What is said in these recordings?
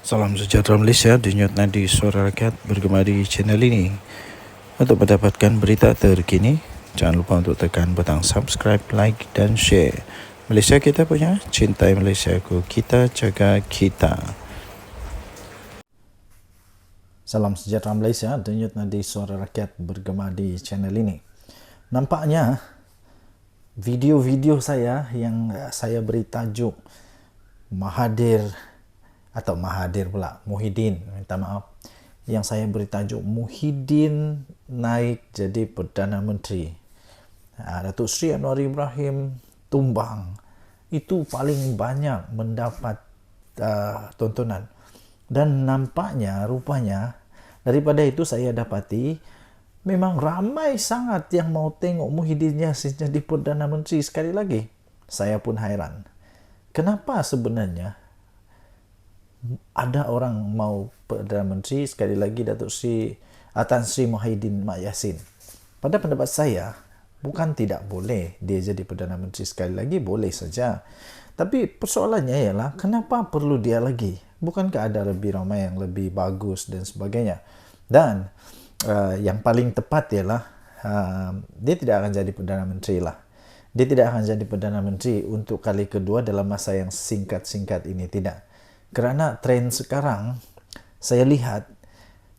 Salam sejahtera Malaysia, denyut nadi suara rakyat bergema di channel ini. Untuk mendapatkan berita terkini, jangan lupa untuk tekan butang subscribe, like dan share. Malaysia kita punya, cintai Malaysiaku, kita jaga kita. Salam sejahtera Malaysia, denyut nadi suara rakyat bergema di channel ini. Nampaknya video-video saya yang saya beri tajuk Muhyiddin, minta maaf, yang saya beri tajuk Muhyiddin naik jadi Perdana Menteri, Datuk Seri Anwar Ibrahim tumbang, itu paling banyak mendapat tontonan. Dan rupanya daripada itu saya dapati memang ramai sangat yang mau tengok Muhyiddin Yassin jadi Perdana Menteri sekali lagi. Saya pun hairan, kenapa sebenarnya ada orang mau Perdana Menteri sekali lagi Datuk Seri Tan Sri Muhyiddin Yassin. Pada pendapat saya, bukan tidak boleh dia jadi Perdana Menteri sekali lagi, boleh saja. Tapi persoalannya ialah kenapa perlu dia lagi? Bukankah ada lebih ramai yang lebih bagus dan sebagainya? Dan yang paling tepat ialah dia tidak akan jadi Perdana Menteri lah. Dia tidak akan jadi Perdana Menteri untuk kali kedua dalam masa yang singkat-singkat ini, tidak. Kerana tren sekarang, saya lihat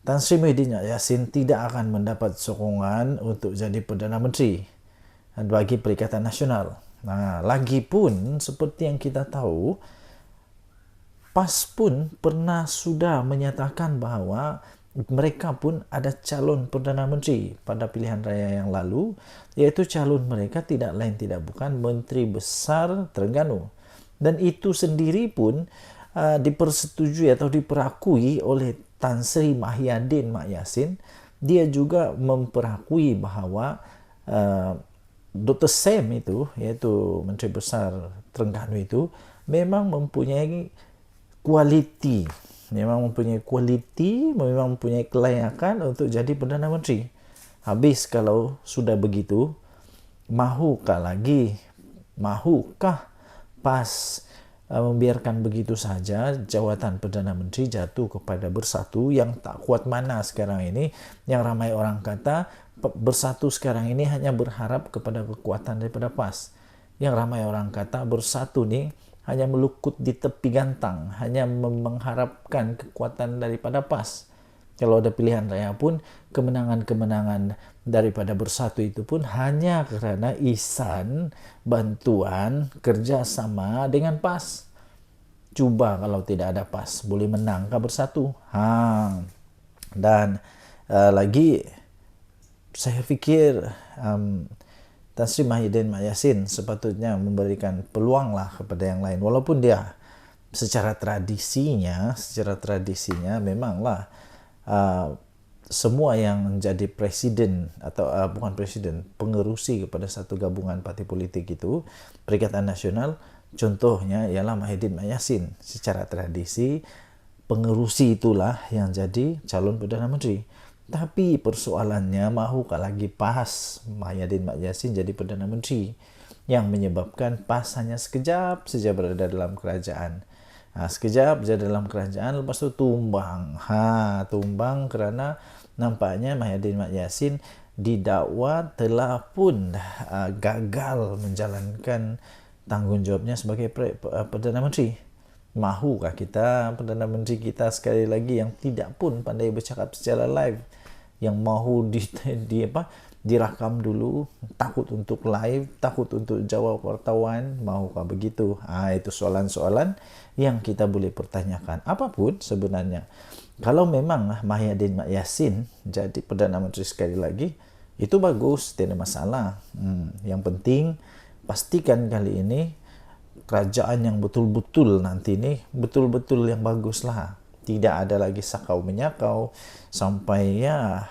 Tan Sri Muhyiddin Yassin tidak akan mendapat sokongan untuk jadi Perdana Menteri bagi Perikatan Nasional. Lagipun seperti yang kita tahu, PAS pun pernah sudah menyatakan bahawa mereka pun ada calon Perdana Menteri pada pilihan raya yang lalu, iaitu calon mereka tidak lain tidak bukan Menteri Besar Terengganu. Dan itu sendiri pun dipersetujui atau diperakui oleh Tan Sri Muhyiddin Yassin. Dia juga memperakui bahawa Dr. Sam itu, iaitu Menteri Besar Terengganu itu, memang mempunyai kualiti, memang mempunyai kelayakan untuk jadi Perdana Menteri. Habis kalau sudah begitu, mahukah PAS membiarkan begitu saja jawatan Perdana Menteri jatuh kepada Bersatu yang tak kuat mana sekarang ini, yang ramai orang kata Bersatu sekarang ini hanya berharap kepada kekuatan daripada PAS. Yang ramai orang kata Bersatu ni hanya melukut di tepi gantang, hanya mengharapkan kekuatan daripada PAS. Kalau ada pilihan raya pun, kemenangan-kemenangan daripada Bersatu itu pun hanya kerana ihsan, bantuan, kerjasama dengan PAS. Cuba kalau tidak ada PAS, boleh menangkah Bersatu? Dan lagi, saya fikir Tan Sri Muhyiddin Yassin sepatutnya memberikan peluang lah kepada yang lain. Walaupun dia secara tradisinya memanglah semua yang menjadi presiden atau bukan presiden, pengerusi kepada satu gabungan parti politik itu, Perikatan Nasional, contohnya ialah Muhyiddin Yassin. Secara tradisi, pengerusi itulah yang jadi calon Perdana Menteri. Tapi persoalannya, mahukah lagi PAS Muhyiddin Yassin jadi Perdana Menteri, yang menyebabkan PAS hanya sekejap saja berada dalam kerajaan. Sekejap saja dalam kerajaan, lepas itu tumbang. Tumbang kerana nampaknya Muhyiddin Yassin didakwa telah pun gagal menjalankan tanggungjawabnya sebagai Perdana Menteri. Mahukah kita Perdana Menteri kita sekali lagi yang tidak pun pandai bercakap secara live, yang mahu dirakam dulu, takut untuk live, takut untuk jawab wartawan, mahukah begitu? Itu soalan-soalan yang kita boleh pertanyakan. Apapun sebenarnya, kalau memang Muhyiddin Yassin jadi Perdana Menteri sekali lagi, itu bagus, tidak ada masalah. Yang penting pastikan kali ini kerajaan yang betul-betul nanti ni betul-betul yang bagus lah. Tidak ada lagi sakau menyakau sampai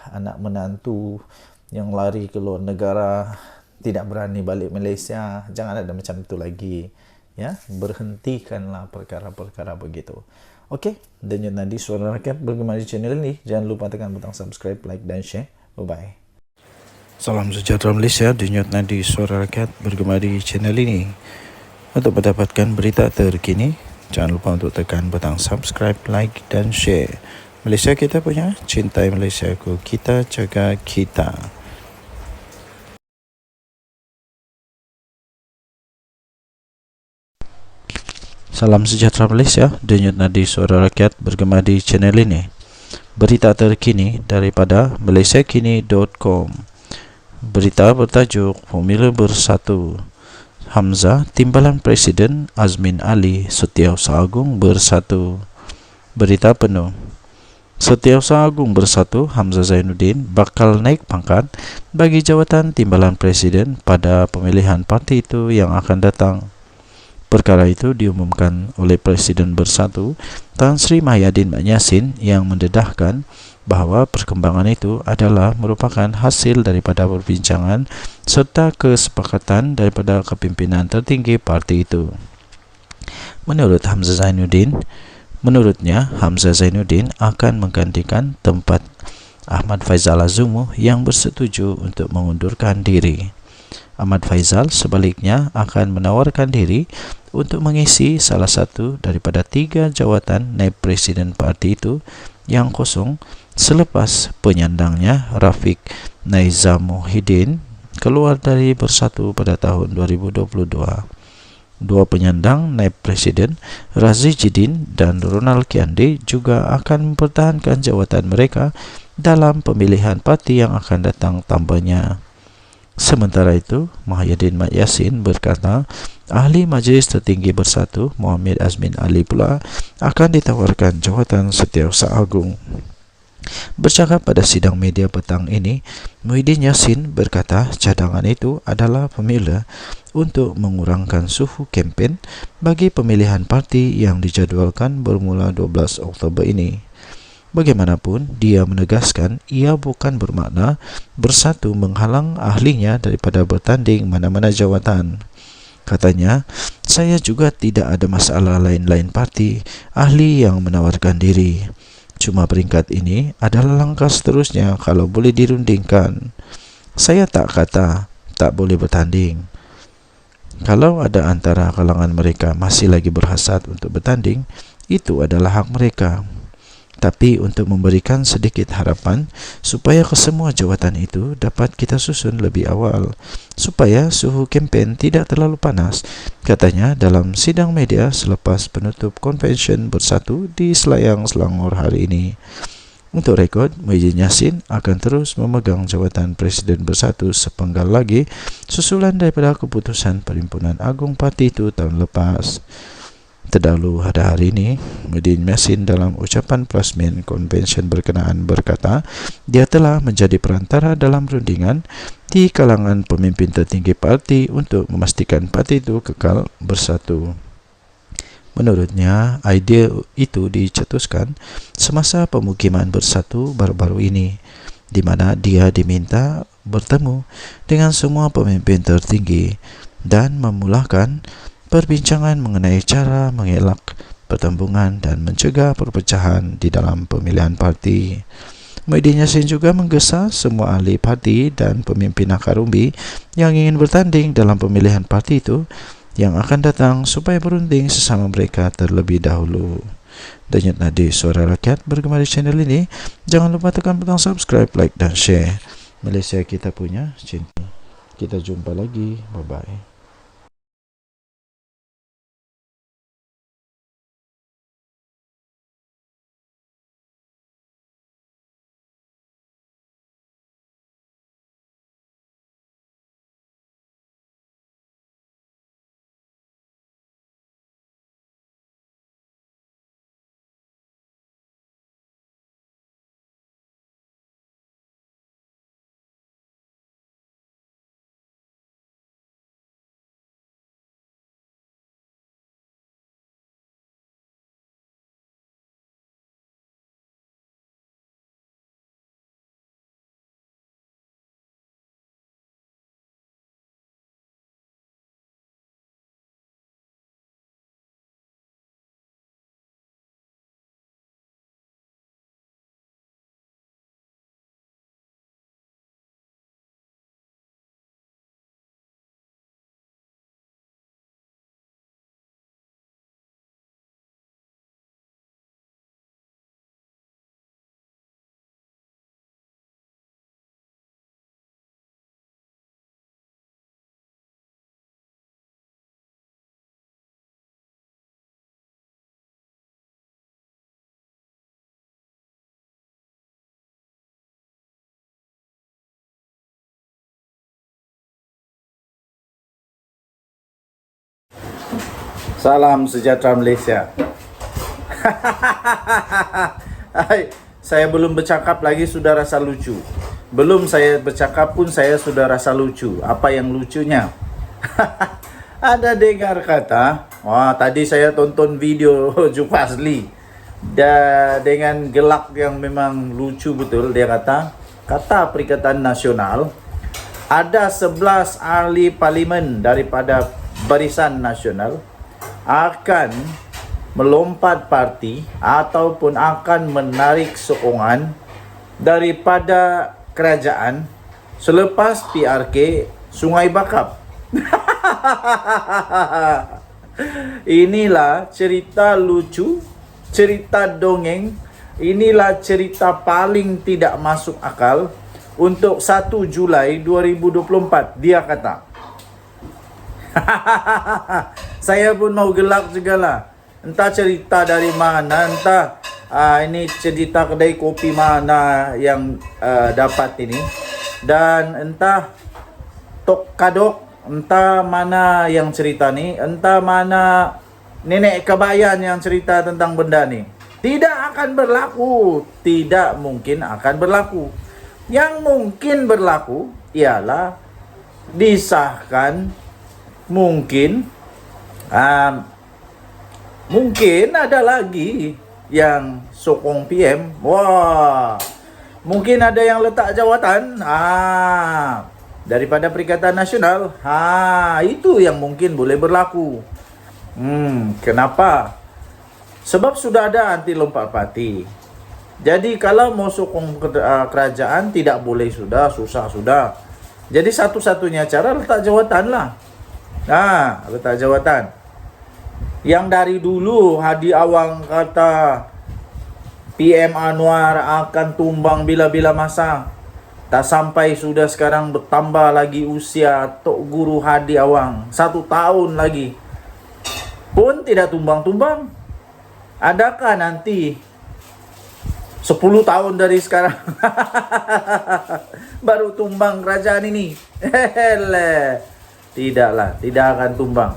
anak menantu yang lari ke luar negara tidak berani balik Malaysia. Jangan ada macam itu lagi, ya. Berhentikanlah perkara-perkara begitu. Okey, denyut nadi suara rakyat bergema di channel ini. Jangan lupa tekan butang subscribe, like dan share. Bye-bye. Salam sejahtera Malaysia, denyut nadi suara rakyat bergema di channel ini. Untuk mendapatkan berita terkini, Jangan lupa untuk tekan butang subscribe, like dan share. Malaysia kita punya, cintai Malaysiaku, kita jaga kita. Salam sejahtera Malaysia, denyut nadi suara rakyat bergema di channel ini. Berita terkini daripada malaysiakini.com. Berita bertajuk Formula Bersatu. Hamzah, Timbalan Presiden Azmin Ali, Setiausaha Agung Bersatu. Berita penuh. Setiausaha Agung Bersatu Hamzah Zainuddin bakal naik pangkat bagi jawatan Timbalan Presiden pada pemilihan parti itu yang akan datang. Perkara itu diumumkan oleh Presiden Bersatu Tan Sri Mahyadin Mat Yassin yang mendedahkan bahawa perkembangan itu adalah merupakan hasil daripada perbincangan serta kesepakatan daripada kepimpinan tertinggi parti itu. Menurutnya, Hamzah Zainuddin akan menggantikan tempat Ahmad Faizal Azumu yang bersetuju untuk mengundurkan diri. Ahmad Faizal sebaliknya akan menawarkan diri untuk mengisi salah satu daripada 3 jawatan naib presiden parti itu yang kosong selepas penyandangnya Rafiq Naizamuddin keluar dari Bersatu pada tahun 2022. Dua penyandang naib presiden, Razi Jidin dan Ronald Kiande, juga akan mempertahankan jawatan mereka dalam pemilihan parti yang akan datang tambahnya. Sementara itu, Mahyadin Mat Yassin berkata, Ahli Majlis Tertinggi Bersatu Muhammad Azmin Ali pula akan ditawarkan jawatan Setiausaha Agung. Bercakap pada sidang media petang ini, Muhyiddin Yassin berkata cadangan itu adalah formula untuk mengurangkan suhu kempen bagi pemilihan parti yang dijadualkan bermula 12 Oktober ini. Bagaimanapun, dia menegaskan ia bukan bermakna Bersatu menghalang ahlinya daripada bertanding mana-mana jawatan. Katanya, saya juga tidak ada masalah lain-lain parti ahli yang menawarkan diri. Cuma peringkat ini adalah langkah seterusnya kalau boleh dirundingkan. Saya tak kata tak boleh bertanding. Kalau ada antara kalangan mereka masih lagi berhasrat untuk bertanding, itu adalah hak mereka. Tapi untuk memberikan sedikit harapan supaya kesemua jawatan itu dapat kita susun lebih awal, supaya suhu kempen tidak terlalu panas, katanya dalam sidang media selepas penutup konvensyen Bersatu di Selayang, Selangor hari ini. Untuk rekod, Muhyiddin Yassin akan terus memegang jawatan Presiden Bersatu sepenggal lagi susulan daripada keputusan Perhimpunan Agung Parti itu tahun lepas. Terdahulu pada hari ini, Muhyiddin Yassin dalam ucapan plasmin konvensyen berkenaan berkata dia telah menjadi perantara dalam rundingan di kalangan pemimpin tertinggi parti untuk memastikan parti itu kekal bersatu. Menurutnya, idea itu dicetuskan semasa pemukiman Bersatu baru-baru ini, di mana dia diminta bertemu dengan semua pemimpin tertinggi dan memulakan perbincangan mengenai cara mengelak pertembungan dan mencegah perpecahan di dalam pemilihan parti. Muhyiddin Yassin juga menggesa semua ahli parti dan pemimpin akar umbi yang ingin bertanding dalam pemilihan parti itu yang akan datang supaya berunding sesama mereka terlebih dahulu. Denyut nadi suara rakyat bergema di channel ini. Jangan lupa tekan butang subscribe, like dan share. Malaysia kita punya, cinta. Kita jumpa lagi. Bye-bye. Salam sejahtera Malaysia. Hai, saya belum bercakap lagi sudah rasa lucu. Belum saya bercakap pun saya sudah rasa lucu. Apa yang lucunya? Ada dengar kata, wah tadi saya tonton video Jufazli dengan gelak yang memang lucu betul. Dia kata Perikatan Nasional ada 11 ahli parlimen daripada Barisan Nasional akan melompat parti ataupun akan menarik sokongan daripada kerajaan selepas PRK Sungai Bakap. Inilah cerita lucu, cerita dongeng, inilah cerita paling tidak masuk akal untuk 1 Julai 2024, dia kata. Saya pun mau gelak juga lah. Entah cerita dari mana, entah ini cerita kedai kopi mana yang dapat ini. Dan entah Tok Kadok, entah mana yang cerita ni, entah mana nenek kebayan yang cerita tentang benda ni. Tidak akan berlaku, tidak mungkin akan berlaku. Yang mungkin berlaku ialah disahkan mungkin ada lagi yang sokong PM. Wah, mungkin ada yang letak jawatan daripada Perikatan Nasional. Itu yang mungkin boleh berlaku. Kenapa? Sebab sudah ada anti lompat parti. Jadi kalau mau sokong kerajaan tidak boleh, susah sudah. Jadi satu-satunya cara letak jawatan lah. Letak jawatan. Yang dari dulu Hadi Awang kata PM Anwar akan tumbang bila-bila masa. Tak sampai sudah sekarang bertambah lagi usia Tok Guru Hadi Awang. 1 tahun lagi pun tidak tumbang-tumbang. Adakah nanti 10 tahun dari sekarang baru tumbang kerajaan ini? Tidaklah, tidak akan tumbang.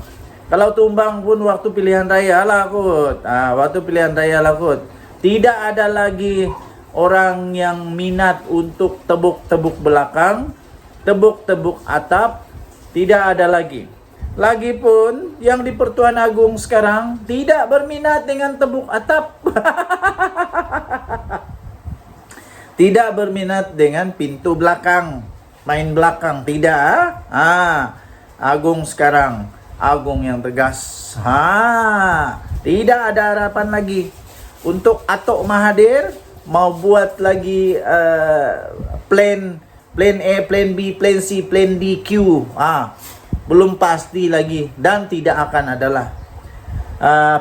Kalau tumbang pun waktu pilihan raya lah kot. Waktu pilihan raya lah kot. Tidak ada lagi orang yang minat untuk tebuk-tebuk belakang, tebuk-tebuk atap. Tidak ada lagi. Lagipun yang di Pertuan Agong sekarang tidak berminat dengan tebuk atap. Tidak berminat dengan pintu belakang, main belakang, tidak. Agong sekarang, Agong yang tegas. Tidak ada harapan lagi. Untuk Atok Mahathir mau buat lagi plan A, plan B, plan C, plan D, Q. Belum pasti lagi dan tidak akan adalah.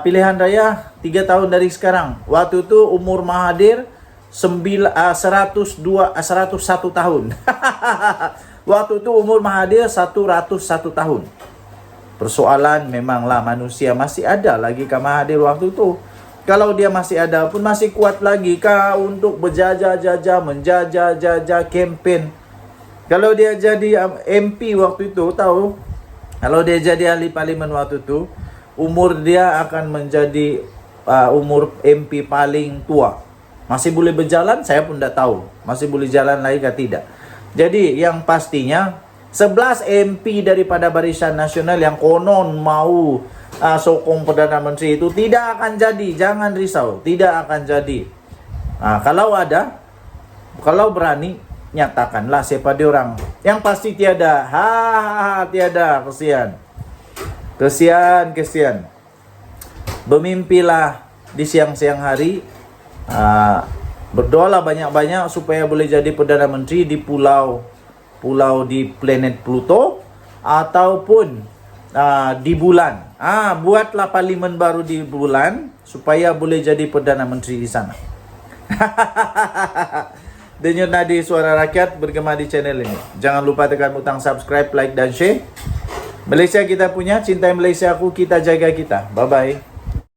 Pilihan raya 3 tahun dari sekarang. Waktu itu umur Mahathir 101 tahun. Waktu itu umur Mahathir 101 tahun. Persoalan memanglah manusia masih ada lagi ke Mahathir waktu itu. Kalau dia masih ada pun masih kuat lagi kah untuk berjajah-jajah, menjajah-jajah kempen. Kalau dia jadi MP waktu itu, tahu? Kalau dia jadi ahli parlimen waktu itu, umur dia akan menjadi umur MP paling tua. Masih boleh berjalan? Saya pun tidak tahu. Masih boleh jalan lagi ke tidak. Jadi yang pastinya 11 MP daripada Barisan Nasional yang konon mau sokong Perdana Menteri itu tidak akan jadi. Jangan risau, tidak akan jadi. Kalau ada, kalau berani, nyatakanlah siapa dia orang. Yang pasti tiada. Tiada. Kesian. Bermimpilah di siang-siang hari. Berdoalah banyak-banyak supaya boleh jadi Perdana Menteri di pulau di planet Pluto ataupun di bulan. Buatlah parlimen baru di bulan supaya boleh jadi Perdana Menteri di sana. Denyut Nadi Suara Rakyat bergema di channel ini. Jangan lupa tekan butang subscribe, like dan share. Malaysia kita punya, cintai Malaysia aku, kita jaga kita. Bye-bye.